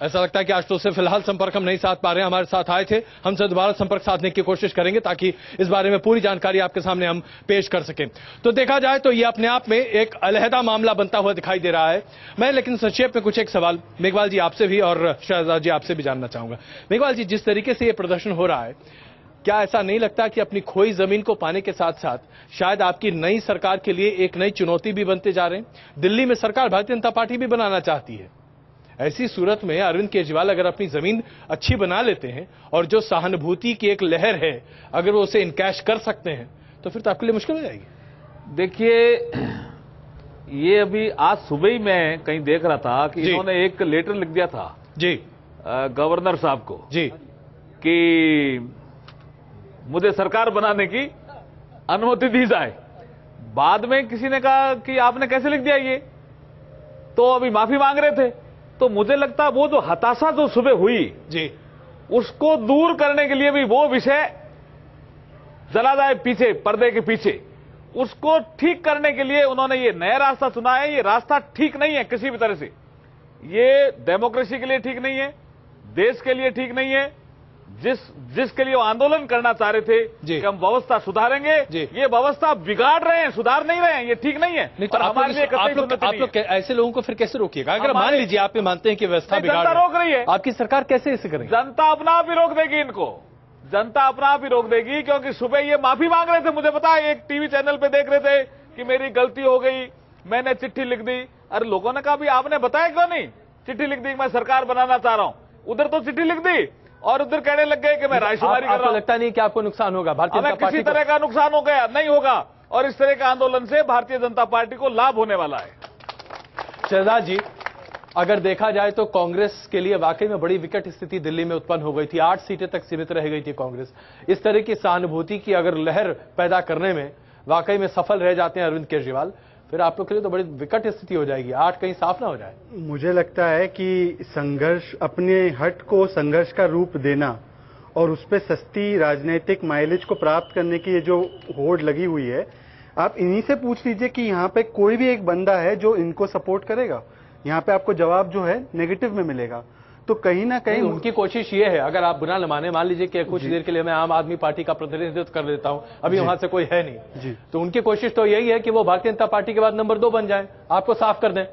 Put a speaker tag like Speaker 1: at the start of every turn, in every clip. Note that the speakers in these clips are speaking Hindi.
Speaker 1: ऐसा लगता है कि आशुतोष से फिलहाल संपर्क हम नहीं साध पा रहे हैं। हमारे साथ आए थे, हमसे दोबारा संपर्क साधने की कोशिश करेंगे ताकि इस बारे में पूरी जानकारी आपके सामने हम पेश कर सकें। तो देखा जाए तो ये अपने आप में एक अलहदा मामला बनता हुआ दिखाई दे रहा है। मैं लेकिन संक्षेप में कुछ एक सवाल मेघवाल जी आपसे भी और शहजाद जी आपसे भी जानना चाहूंगा। मेघवाल जी, जिस तरीके से ये प्रदर्शन हो रहा है, क्या ऐसा नहीं लगता कि अपनी खोई जमीन को पाने के साथ साथ शायद आपकी नई सरकार के लिए एक नई चुनौती भी बनते जा रहे हैं? दिल्ली में सरकार भारतीय जनता पार्टी भी बनाना चाहती है। ऐसी सूरत में अरविंद केजरीवाल अगर अपनी जमीन अच्छी बना लेते हैं और जो सहानुभूति की एक लहर है अगर वो उसे इनकैश कर सकते हैं तो फिर तो आपके लिए मुश्किल हो जाएगी।
Speaker 2: देखिए, ये अभी आज सुबह ही मैं कहीं देख रहा था कि इन्होंने एक लेटर लिख दिया था
Speaker 1: जी
Speaker 2: गवर्नर साहब को
Speaker 1: जी
Speaker 2: कि मुझे सरकार बनाने की अनुमति दी जाए। बाद में किसी ने कहा कि आपने कैसे लिख दिया ये, तो अभी माफी मांग रहे थे। तो मुझे लगता वो जो हताशा जो सुबह हुई
Speaker 1: जी,
Speaker 2: उसको दूर करने के लिए भी वो विषय चला जाए पीछे, पर्दे के पीछे, उसको ठीक करने के लिए उन्होंने ये नया रास्ता चुना है। ये रास्ता ठीक नहीं है किसी भी तरह से। ये डेमोक्रेसी के लिए ठीक नहीं है, देश के लिए ठीक नहीं है। जिसके लिए वो आंदोलन करना चाह रहे थे कि हम व्यवस्था सुधारेंगे, ये व्यवस्था बिगाड़ रहे हैं, सुधार नहीं रहे हैं, ये ठीक नहीं है।
Speaker 1: नहीं तो हमारे लिए आप लोग ऐसे लोगों को फिर कैसे रोकिएगा? अगर मान लीजिए आप ये मानते हैं कि व्यवस्था बिगाड़
Speaker 2: रोक रही है,
Speaker 1: आपकी सरकार कैसे इसे करेगी?
Speaker 2: जनता अपना आप ही रोक देगी इनको, जनता अपना आप ही रोक देगी। क्योंकि सुबह ये माफी मांग रहे थे, मुझे पता है, एक टीवी चैनल पे देख रहे थे कि मेरी गलती हो गई, मैंने चिट्ठी लिख दी। अरे लोगों ने कहा भी आपने बताया क्यों नहीं? चिट्ठी लिख दी, मैं सरकार बनाना चाह रहा हूं। उधर तो चिट्ठी लिख दी और उधर कहने लग गए कि मैं रायशुमारी कर रहा हूं।
Speaker 1: आपको लगता नहीं कि आपको नुकसान होगा? भारतीय जनता पार्टी
Speaker 2: किसी तरह का नुकसान हो गया नहीं होगा, और इस तरह का आंदोलन से भारतीय जनता पार्टी को लाभ होने वाला है।
Speaker 1: शहजाद जी, अगर देखा जाए तो कांग्रेस के लिए वाकई में बड़ी विकट स्थिति दिल्ली में उत्पन्न हो गई थी। 8 सीटें तक सीमित रह गई थी कांग्रेस। इस तरह की सहानुभूति की अगर लहर पैदा करने में वाकई में सफल रह जाते हैं अरविंद केजरीवाल, फिर आप लोग के लिए तो बड़ी विकट स्थिति हो जाएगी। 8 कहीं साफ ना हो जाए।
Speaker 3: मुझे लगता है कि संघर्ष, अपने हट को संघर्ष का रूप देना और उस पर सस्ती राजनीतिक माइलेज को प्राप्त करने की ये जो होड़ लगी हुई है, आप इन्हीं से पूछ लीजिए कि यहाँ पे कोई भी एक बंदा है जो इनको सपोर्ट करेगा? यहाँ पे आपको जवाब जो है नेगेटिव में मिलेगा। तो कहीं ना कहीं
Speaker 1: उनकी कोशिश ये है, अगर आप बुरा न माने, मान लीजिए कि कुछ देर के लिए मैं आम आदमी पार्टी का प्रतिनिधित्व कर देता हूं, अभी वहां से कोई है नहीं, तो उनकी कोशिश तो यही है कि वो भारतीय जनता पार्टी के बाद नंबर 2 बन जाए, आपको साफ कर दें।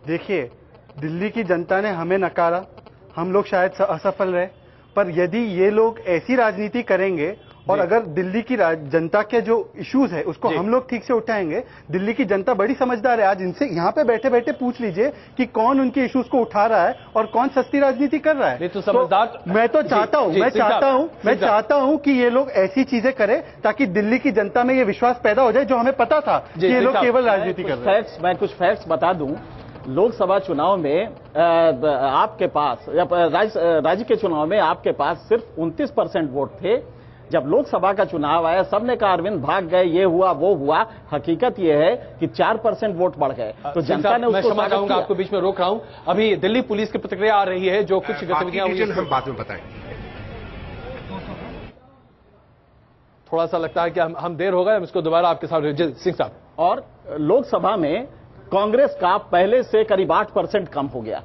Speaker 3: देखिए, दिल्ली की जनता ने हमें नकारा, हम लोग शायद असफल रहे, पर यदि ये लोग ऐसी राजनीति करेंगे और अगर दिल्ली की जनता के जो इश्यूज है उसको हम लोग ठीक से उठाएंगे, दिल्ली की जनता बड़ी समझदार है। आज इनसे यहाँ पे बैठे बैठे पूछ लीजिए कि कौन उनके इश्यूज को उठा रहा है और कौन सस्ती राजनीति कर रहा है।
Speaker 1: तो समझदार
Speaker 3: मैं तो चाहता हूँ, मैं चाहता हूँ कि ये लोग ऐसी चीजें करें ताकि दिल्ली की जनता में ये विश्वास पैदा हो जाए जो हमें पता था कि ये लोग केवल राजनीति कर रहे हैं।
Speaker 4: मैं कुछ फैक्ट्स बता दूं। लोकसभा चुनाव में आपके पास, राज्य के चुनाव में आपके पास सिर्फ 29% वोट थे। जब लोकसभा का चुनाव आया, सबने कहा अरविंद भाग गए, ये हुआ वो हुआ। हकीकत ये है कि 4% वोट बढ़ गए। तो जनता ने उसको
Speaker 1: क्षमा चाहूंगा, आपको बीच में रोक रहा हूं। अभी दिल्ली पुलिस की प्रतिक्रिया आ रही है, जो कुछ गतिविधियां हुई
Speaker 5: हम बाद में बताएंगे।
Speaker 1: थोड़ा सा लगता है कि हम देर हो गए, हम इसको दोबारा आपके साथ। सिंह साहब,
Speaker 4: और लोकसभा में कांग्रेस का पहले से करीब 8% कम हो गया,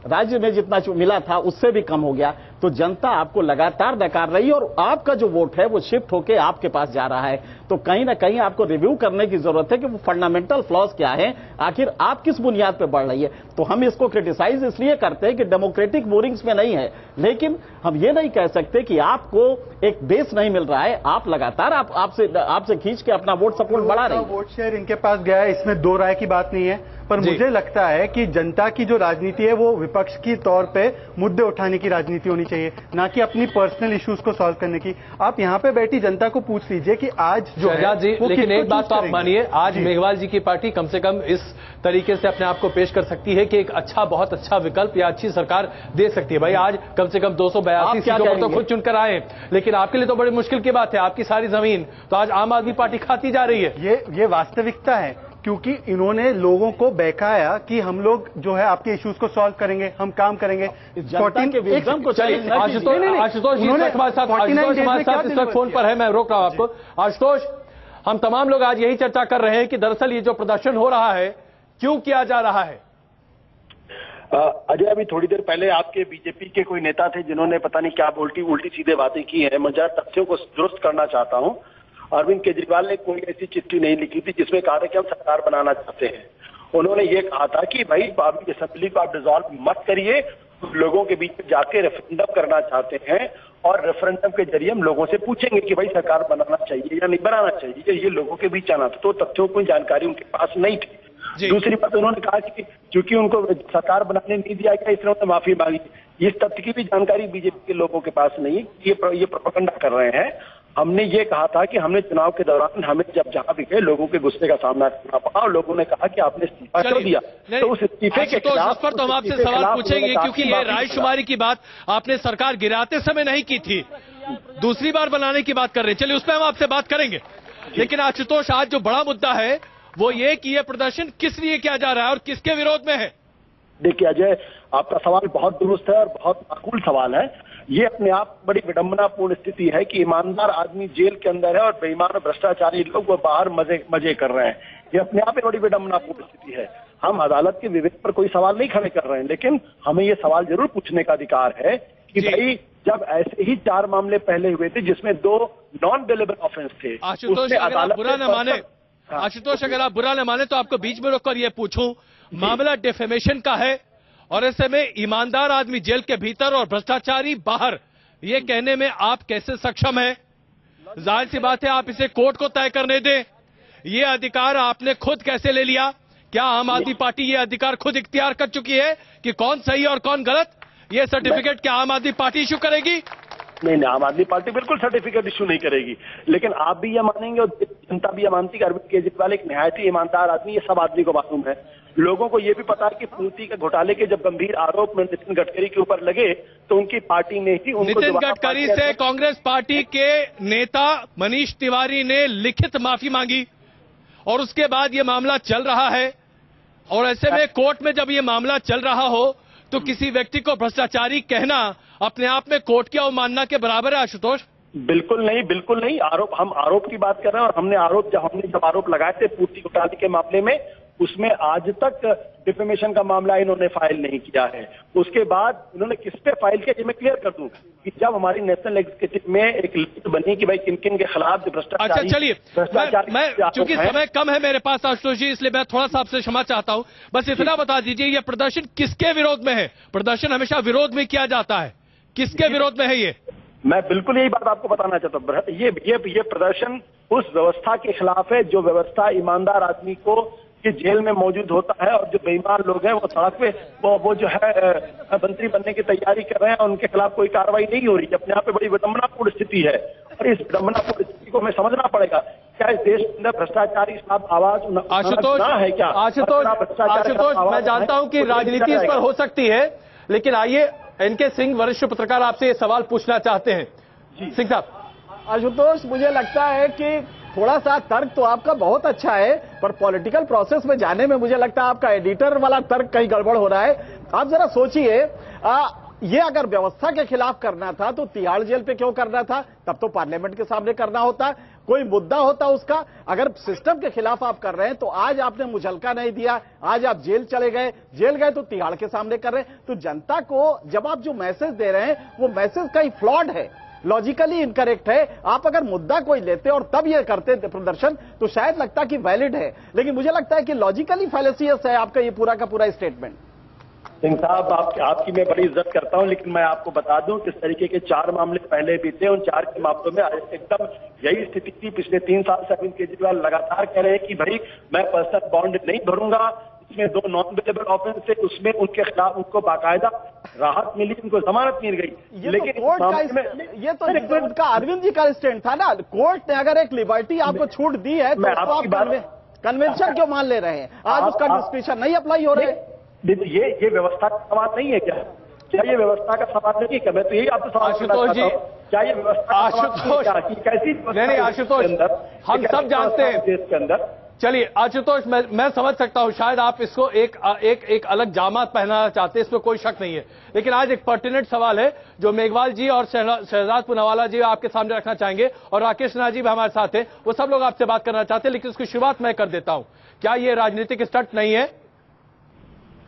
Speaker 4: राज्य में जितना मिला था उससे भी कम हो गया। तो जनता आपको लगातार नकार रही है और आपका जो वोट है वो शिफ्ट होकर आपके पास जा रहा है। तो कहीं ना कहीं आपको रिव्यू करने की जरूरत है कि वो फंडामेंटल फ्लॉज क्या है, आखिर आप किस बुनियाद पे बढ़ रही है। तो हम इसको क्रिटिसाइज इसलिए करते हैं कि डेमोक्रेटिक बोरिंग्स में नहीं है, लेकिन हम ये नहीं कह सकते कि आपको एक बेस नहीं मिल रहा है। आप लगातार आपसे खींच के अपना वोट सपोर्ट बढ़ा रहे हैं।
Speaker 3: वोट शेयर इनके पास गया है, इसमें दो राय की बात नहीं है। पर मुझे लगता है कि जनता की जो राजनीति है वो विपक्ष की तौर पे मुद्दे उठाने की राजनीति होनी चाहिए, ना कि अपनी पर्सनल इश्यूज को सॉल्व करने की। आप यहाँ पे बैठी जनता को पूछ लीजिए कि आज जो है
Speaker 1: जी, लेकिन एक बात तो आप मानिए, आज मेघवाल जी की पार्टी कम से कम इस तरीके से अपने आप को पेश कर सकती है कि एक अच्छा, बहुत अच्छा विकल्प या अच्छी सरकार दे सकती है। भाई आज कम से कम 282 सीटों पर तो खुद चुनकर आए, लेकिन आपके लिए तो बड़ी मुश्किल की बात है। आपकी सारी जमीन तो आज आम आदमी पार्टी खाती जा रही है।
Speaker 3: ये वास्तविकता है, क्योंकि इन्होंने लोगों को बहकाया कि हम लोग जो है आपके इश्यूज को सॉल्व करेंगे, हम काम करेंगे। आशुतोष
Speaker 1: फोन पर है, मैं रोक रहा हूं आपको। आशुतोष, हम तमाम लोग आज यही चर्चा कर रहे हैं कि दरअसल ये जो प्रदर्शन हो रहा है क्यों किया जा रहा है?
Speaker 5: अजय, अभी थोड़ी देर पहले आपके बीजेपी के कोई नेता थे जिन्होंने पता नहीं क्या उल्टी सीधे बातें की हैं। मैं जरा तथ्यों को दुरुस्त करना चाहता हूं। अरविंद केजरीवाल ने कोई ऐसी चिट्ठी नहीं लिखी थी जिसमें कहा था कि हम सरकार बनाना चाहते हैं। उन्होंने ये कहा था कि भाई अभी असेंबली को आप डिसॉल्व मत करिए, लोगों के बीच में जाके रेफरेंडम करना चाहते हैं और रेफरेंडम के जरिए हम लोगों से पूछेंगे कि भाई सरकार बनाना चाहिए या नहीं बनाना चाहिए। ये लोगों के बीच आना था, तो तथ्यों की जानकारी उनके पास नहीं थी। दूसरी बात, उन्होंने कहा कि क्योंकि उनको सरकार बनाने नहीं दिया गया इसलिए उन्होंने माफी मांगी। इस तथ्य की भी जानकारी बीजेपी के लोगों के पास नहीं है। ये प्रोपेगेंडा कर रहे हैं। हमने ये कहा था कि हमने चुनाव के दौरान हमें जब जहां भी गए लोगों के गुस्से का सामना करना पड़ा और लोगों ने कहा कि आपने इस्तीफा क्यों दिया, तो उस इस्तीफे के खिलाफ
Speaker 1: तो हम आपसे सवाल पूछेंगे, क्योंकि ये रायशुमारी की बात आपने सरकार गिराते समय नहीं की थी, दूसरी बार बनाने की बात कर रहे हैं। चलिए उस पर हम आपसे बात करेंगे। लेकिन आशुतोष, आज जो बड़ा मुद्दा है वो ये कि ये प्रदर्शन किस लिए किया जा रहा है और किसके विरोध में है?
Speaker 5: देखिए अजय, आपका सवाल बहुत दुरुस्त है और बहुत माकूल सवाल है। ये अपने आप बड़ी विडंबनापूर्ण स्थिति है कि ईमानदार आदमी जेल के अंदर है और बेईमान और भ्रष्टाचारी लोग वो बाहर मजे कर रहे हैं। ये अपने आप में बड़ी विडंबनापूर्ण स्थिति है। हम अदालत के विवेक पर कोई सवाल नहीं खड़े कर रहे हैं, लेकिन हमें ये सवाल जरूर पूछने का अधिकार है कि भाई जब ऐसे ही 4 मामले पहले हुए थे जिसमें 2 नॉन बेलेबल ऑफेंस थे,
Speaker 1: आशुतोष अगर आप बुरा न माने, आशुतोष अगर आप बुरा न माने तो आपको बीच में रोककर ये पूछूं, मामला डिफेमेशन का है और ऐसे में ईमानदार आदमी जेल के भीतर और भ्रष्टाचारी बाहर, ये कहने में आप कैसे सक्षम हैं? जाहिर सी बात है आप इसे कोर्ट को तय करने दें। ये अधिकार आपने खुद कैसे ले लिया? क्या आम आदमी पार्टी ये अधिकार खुद इख्तियार कर चुकी है कि कौन सही और कौन गलत? ये सर्टिफिकेट क्या आम आदमी पार्टी इशू करेगी?
Speaker 5: नहीं, आम आदमी पार्टी बिल्कुल सर्टिफिकेट इशू नहीं करेगी। लेकिन आप भी ये मानेंगे और जनता भी ये मानती है कि अरविंद केजरीवाल एक निहायत ही ईमानदार आदमी, ये सब आदमी को मालूम है। लोगों को ये भी पता है कि पूर्ति के घोटाले के जब गंभीर आरोप नितिन गडकरी के ऊपर लगे तो उनकी पार्टी ने ही उनको
Speaker 1: नितिन गडकरी से कांग्रेस पार्टी के नेता मनीष तिवारी ने लिखित माफी मांगी और उसके बाद ये मामला चल रहा है। और ऐसे में कोर्ट में जब ये मामला चल रहा हो तो किसी व्यक्ति को भ्रष्टाचारी कहना अपने आप में कोर्ट की अवमानना के बराबर है आशुतोष?
Speaker 5: बिल्कुल नहीं। हम आरोप की बात कर रहे हैं और हमने जब आरोप लगाए थे पूर्ति घोटाले के मामले में, उसमें आज तक डिफेमेशन का मामला इन्होंने फाइल नहीं किया है। उसके बाद इन्होंने किस पे फाइल किया ये मैं क्लियर कर दूं कि जब हमारी नेशनल एग्जीक्यूटिव में एक लिस्ट बनी कि भाई किन के खिलाफ भ्रष्टाचार।
Speaker 1: अच्छा चलिए, मैं चूंकि समय कम है मेरे पास आशुतोष जी, इसलिए मैं थोड़ा सा आपसे क्षमा चाहता हूं। बस इतना बता दीजिए ये प्रदर्शन किसके विरोध में है? प्रदर्शन हमेशा विरोध में किया जाता है, किसके विरोध में है ये?
Speaker 5: मैं बिल्कुल यही बात आपको बताना चाहता हूं। ये प्रदर्शन उस व्यवस्था के खिलाफ है जो व्यवस्था ईमानदार आदमी को कि जेल में मौजूद होता है और जो बेईमान लोग हैं वो सड़क पे वो जो है मंत्री बनने की तैयारी कर रहे हैं और उनके खिलाफ कोई कार्रवाई नहीं हो रही। अपने आप में बड़ी विडंबनापूर्ण स्थिति है और इस विडंबनापूर्ण स्थिति को हमें समझना पड़ेगा। क्या इस देश के अंदर भ्रष्टाचारी साहब आवाज ना है क्या?
Speaker 1: आशुतोष मैं जानता हूं कि राजनीति इस पर हो सकती है, लेकिन आइए एनके सिंह वरिष्ठ पत्रकार आपसे ये सवाल पूछना चाहते हैं। सिंह साहब।
Speaker 4: आशुतोष, मुझे लगता है कि थोड़ा सा तर्क तो आपका बहुत अच्छा है, पर पॉलिटिकल प्रोसेस में जाने में मुझे लगता है आपका एडिटर वाला तर्क कहीं गड़बड़ हो रहा है। आप जरा सोचिए, ये अगर व्यवस्था के खिलाफ करना था तो तिहाड़ जेल पे क्यों करना था? तब तो पार्लियामेंट के सामने करना होता, कोई मुद्दा होता उसका। अगर सिस्टम के खिलाफ आप कर रहे हैं तो आज आपने मुचलका नहीं दिया, आज आप जेल चले गए, जेल गए तो तिहाड़ के सामने कर रहे हैं। तो जनता को जब आप जो मैसेज दे रहे हैं वो मैसेज कहीं फ्लॉड है, लॉजिकली इनकरेक्ट है। आप अगर मुद्दा कोई लेते और तब ये करते प्रदर्शन तो शायद लगता कि वैलिड है, लेकिन मुझे लगता है कि लॉजिकली फैलेसियस है आपका ये पूरा का पूरा स्टेटमेंट।
Speaker 5: सिंह साहब, आपकी मैं बड़ी इज्जत करता हूं, लेकिन मैं आपको बता दूं किस तरीके के 4 मामले पहले भी थे। उन 4 के मामलों में एकदम यही स्थिति थी। पिछले 3 साल से अरविंद केजरीवाल लगातार कह रहे हैं कि भाई मैं पर्सनल बॉन्ड नहीं भरूंगा। इसमें 2 नॉन बेलेबल ऑफेंस थे, उसमें उनके खिलाफ उनको बाकायदा राहत मिली, उनको जमानत मिल गई।
Speaker 4: लेकिन ये तो उनका अरविंद जी का स्टैंड था ना। कोर्ट ने अगर एक लिबर्टी आपको छूट दी है तो आप कन्वेंशन क्यों मान ले रहे हैं? आज उसका डिस्क्रिप्शन नहीं अप्लाई हो रहा है।
Speaker 5: ये व्यवस्था का सवाल नहीं है क्या? क्या ये व्यवस्था का सवाल नहीं है क्या? मैं तो यही आपसे सवाल करना चाहता हूं, क्या ये व्यवस्था
Speaker 1: आशुतोष
Speaker 5: कैसी?
Speaker 1: नहीं आशुतोष, हम सब जानते हैं
Speaker 5: देश के अंदर।
Speaker 1: चलिए आशुतोष, मैं समझ सकता हूं शायद आप इसको एक अलग जामा पहनाना चाहते हैं, इसमें कोई शक नहीं है। लेकिन आज एक पर्टिनेंट सवाल है जो मेघवाल जी और शहजाद पूनावाला जी आपके सामने रखना चाहेंगे और राकेश सिन्हा जी भी हमारे साथ हैं, वो सब लोग आपसे बात करना चाहते हैं। लेकिन उसकी शुरुआत मैं कर देता हूं। क्या ये राजनीतिक स्टंट नहीं है?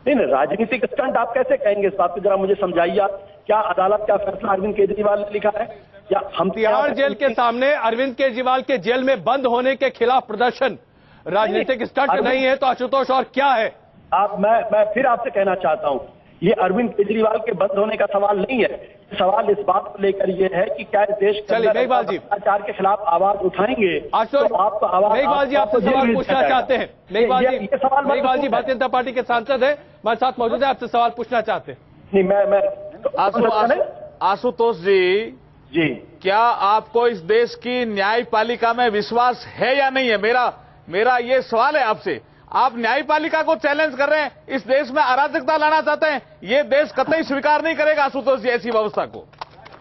Speaker 5: नहीं, राजनीतिक स्टंट आप कैसे कहेंगे? इस बात को जरा मुझे समझाइए आप। क्या अदालत का फैसला अरविंद केजरीवाल ने लिखा है या हम?
Speaker 1: तिहाड़ जेल के सामने अरविंद केजरीवाल के जेल में बंद होने के खिलाफ प्रदर्शन राजनीतिक स्टंट नहीं है तो आशुतोष और क्या है?
Speaker 5: मैं फिर आपसे कहना चाहता हूं, ये अरविंद केजरीवाल के बंद होने का सवाल नहीं है। सवाल इस बात को लेकर ये है कि क्या इस देश के
Speaker 1: मेघवाल जी
Speaker 5: भ्रष्टाचार के खिलाफ आवाज उठाएंगे?
Speaker 1: तो
Speaker 5: आपको आवाज,
Speaker 1: मेघवाल जी आपसे सवाल पूछना चाहते हैं। मेघवाल जी भारतीय जनता पार्टी के सांसद है, हमारे साथ मौजूद है, आपसे सवाल पूछना चाहते हैं।
Speaker 5: नहीं, मैं
Speaker 2: आशुतोष जी, क्या आपको इस देश की न्यायपालिका में विश्वास है या नहीं है? मेरा ये सवाल है आपसे। आप न्यायपालिका को चैलेंज कर रहे हैं, इस देश में अराजकता लाना चाहते हैं, ये देश कतई स्वीकार नहीं करेगा आशुतोष जी ऐसी व्यवस्था को।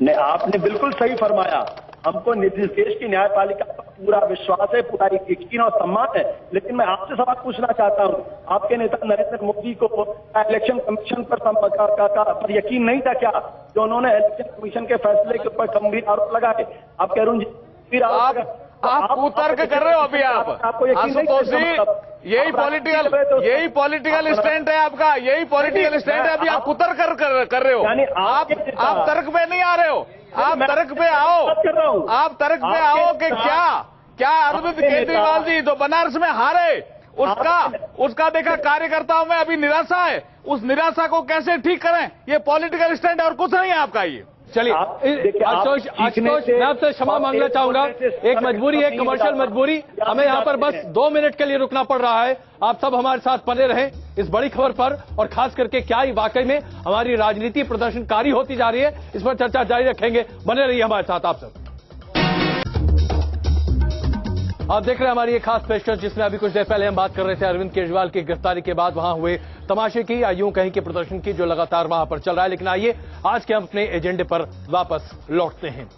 Speaker 5: नहीं, आपने बिल्कुल सही फरमाया। हमको देश की न्यायपालिका पर पूरा विश्वास है, पूरा यकीन और सम्मान है। लेकिन मैं आपसे सवाल पूछना चाहता हूं, आपके नेता नरेंद्र मोदी को इलेक्शन कमीशन पर यकीन नहीं था क्या, जो उन्होंने इलेक्शन कमीशन के फैसले के ऊपर गंभीर आरोप लगाए? आप कह रहे फिर
Speaker 2: आप कुतर्क कर रहे हो अभी आप आशुतोष जी, यही पॉलिटिकल स्टैंड है आपका, यही पॉलिटिकल स्टैंड है। अभी आप कुतर्क कर रहे हो, आप तर्क पे नहीं आ रहे हो, आप तर्क पे आओ, आप तर्क पे आओ कि क्या अरविंद केजरीवाल जी जो बनारस में हारे उसका देखा कार्यकर्ताओं में अभी निराशा है, उस निराशा को कैसे ठीक करें? ये पॉलिटिकल स्टैंड और कुछ नहीं है आपका। ये
Speaker 1: चलिए आशुतोष, मैं आपसे क्षमा मांगना चाहूंगा, एक मजबूरी है, कमर्शियल मजबूरी, हमें यहाँ पर बस 2 मिनट के लिए रुकना पड़ रहा है। आप सब हमारे साथ बने रहें इस बड़ी खबर पर, और खास करके क्या ही वाकई में हमारी राजनीति प्रदर्शनकारी होती जा रही है, इस पर चर्चा जारी रखेंगे। बने रहिए हमारे साथ आप सब। आप देख रहे हैं हमारी एक खास पेशकश, जिसमें अभी कुछ देर पहले हम बात कर रहे थे अरविंद केजरीवाल की गिरफ्तारी के बाद वहां हुए तमाशे की, या यूं कहीं के प्रदर्शन की, जो लगातार वहां पर चल रहा है। लेकिन आइए आज के हम अपने एजेंडे पर वापस लौटते हैं।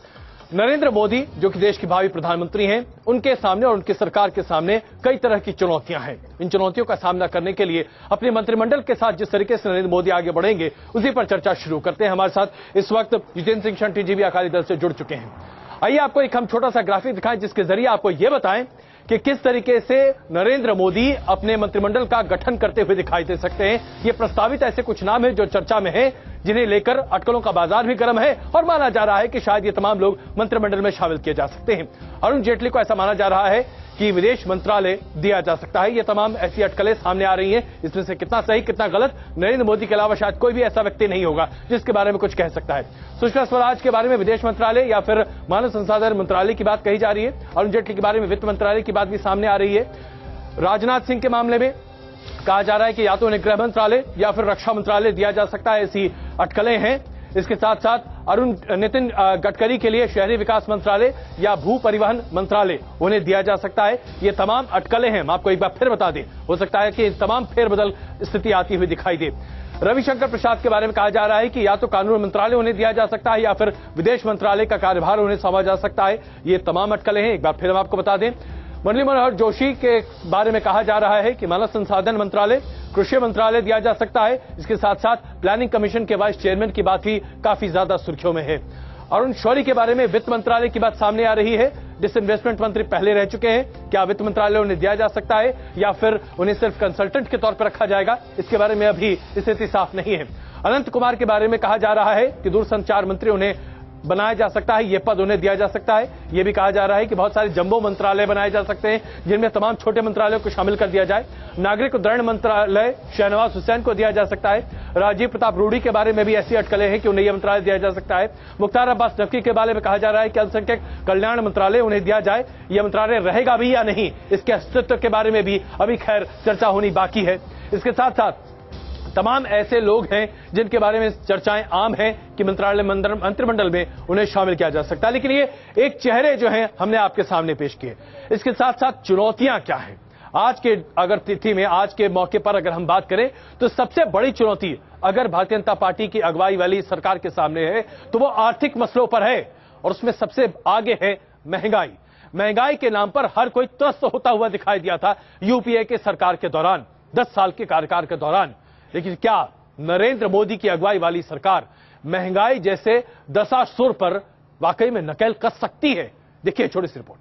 Speaker 1: नरेंद्र मोदी जो कि देश के भावी प्रधानमंत्री हैं, उनके सामने और उनकी सरकार के सामने कई तरह की चुनौतियां हैं। इन चुनौतियों का सामना करने के लिए अपने मंत्रिमंडल के साथ जिस तरीके से नरेंद्र मोदी आगे बढ़ेंगे, उसी पर चर्चा शुरू करते हैं। हमारे साथ इस वक्त जितेंद्र सिंह शंटी जी भी अकाली दल से जुड़ चुके हैं। आइए आपको एक हम छोटा सा ग्राफिक दिखाएं, जिसके जरिए आपको यह बताएं कि किस तरीके से नरेंद्र मोदी अपने मंत्रिमंडल का गठन करते हुए दिखाई दे सकते हैं। ये प्रस्तावित ऐसे कुछ नाम हैं जो चर्चा में हैं, जिन्हें लेकर अटकलों का बाजार भी गर्म है, और माना जा रहा है कि शायद ये तमाम लोग मंत्रिमंडल में शामिल किए जा सकते हैं। अरुण जेटली को ऐसा माना जा रहा है कि विदेश मंत्रालय दिया जा सकता है। ये तमाम ऐसी अटकलें सामने आ रही हैं, इसमें से कितना सही कितना गलत, नरेंद्र मोदी के अलावा शायद कोई भी ऐसा व्यक्ति नहीं होगा जिसके बारे में कुछ कह सकता है। सुषमा स्वराज के बारे में विदेश मंत्रालय या फिर मानव संसाधन मंत्रालय की बात कही जा रही है। अरुण जेटली के बारे में वित्त मंत्रालय की बात भी सामने आ रही है। राजनाथ सिंह के मामले में कहा जा रहा है कि या तो उन्हें गृह मंत्रालय या फिर रक्षा मंत्रालय दिया जा सकता है, ऐसी अटकलें हैं। इसके साथ साथ नितिन गडकरी के लिए शहरी विकास मंत्रालय या भू परिवहन मंत्रालय उन्हें दिया जा सकता है। ये तमाम अटकलें हैं, हम आपको एक बार फिर बता दें, हो सकता है कि तमाम फेरबदल स्थिति आती हुई दिखाई दे। रविशंकर प्रसाद के बारे में कहा जा रहा है कि या तो कानून मंत्रालय उन्हें दिया जा सकता है या फिर विदेश मंत्रालय का कार्यभार उन्हें सौंपा जा सकता है। ये तमाम अटकलें हैं, एक बार फिर हम आपको बता दें। मुरली मनोहर जोशी के बारे में कहा जा रहा है कि मानव संसाधन मंत्रालय, कृषि मंत्रालय दिया जा सकता है। इसके साथ साथ प्लानिंग कमीशन के वाइस चेयरमैन की बात भी काफी ज्यादा सुर्खियों में है। अरुण शौरी के बारे में वित्त मंत्रालय की बात सामने आ रही है। डिसइन्वेस्टमेंट मंत्री पहले रह चुके हैं, क्या वित्त मंत्रालय उन्हें दिया जा सकता है या फिर उन्हें सिर्फ कंसल्टेंट के तौर पर रखा जाएगा, इसके बारे में अभी स्थिति साफ नहीं है। अनंत कुमार के बारे में कहा जा रहा है कि दूरसंचार मंत्री उन्हें बनाया जा सकता है, यह पद उन्हें दिया जा सकता है। यह भी कहा जा रहा है कि बहुत सारे जंबो मंत्रालय बनाए जा सकते हैं, जिनमें तमाम छोटे मंत्रालयों को शामिल कर दिया जाए। नागरिक उड्डयन मंत्रालय शहनवाज हुसैन को दिया जा सकता है। राजीव प्रताप रूडी के बारे में भी ऐसी अटकलें हैं कि उन्हें यह मंत्रालय दिया जा सकता है। मुख्तार अब्बास नकवी के बारे में कहा जा रहा है कि अल्पसंख्यक कल्याण मंत्रालय उन्हें दिया जाए। यह मंत्रालय रहेगा भी या नहीं, इसके अस्तित्व के बारे में भी अभी खैर चर्चा होनी बाकी है। इसके साथ साथ तमाम ऐसे लोग हैं जिनके बारे में चर्चाएं आम हैं कि मंत्रिमंडल में उन्हें शामिल किया जा सकता है। लेकिन ये एक चेहरे जो हैं हमने आपके सामने पेश किए। इसके साथ साथ चुनौतियां क्या हैं आज के अगर तिथि में, आज के मौके पर अगर हम बात करें तो सबसे बड़ी चुनौती अगर भारतीय जनता पार्टी की अगुवाई वाली सरकार के सामने है तो वो आर्थिक मसलों पर है, और उसमें सबसे आगे है महंगाई। महंगाई के नाम पर हर कोई त्रस्त होता हुआ दिखाई दिया था यूपीए के सरकार के दौरान, 10 साल के कार्यकाल के दौरान। लेकिन क्या नरेंद्र मोदी की अगुवाई वाली सरकार महंगाई जैसे दशासुर पर वाकई में नकेल कस सकती है? देखिए छोटी सी रिपोर्ट।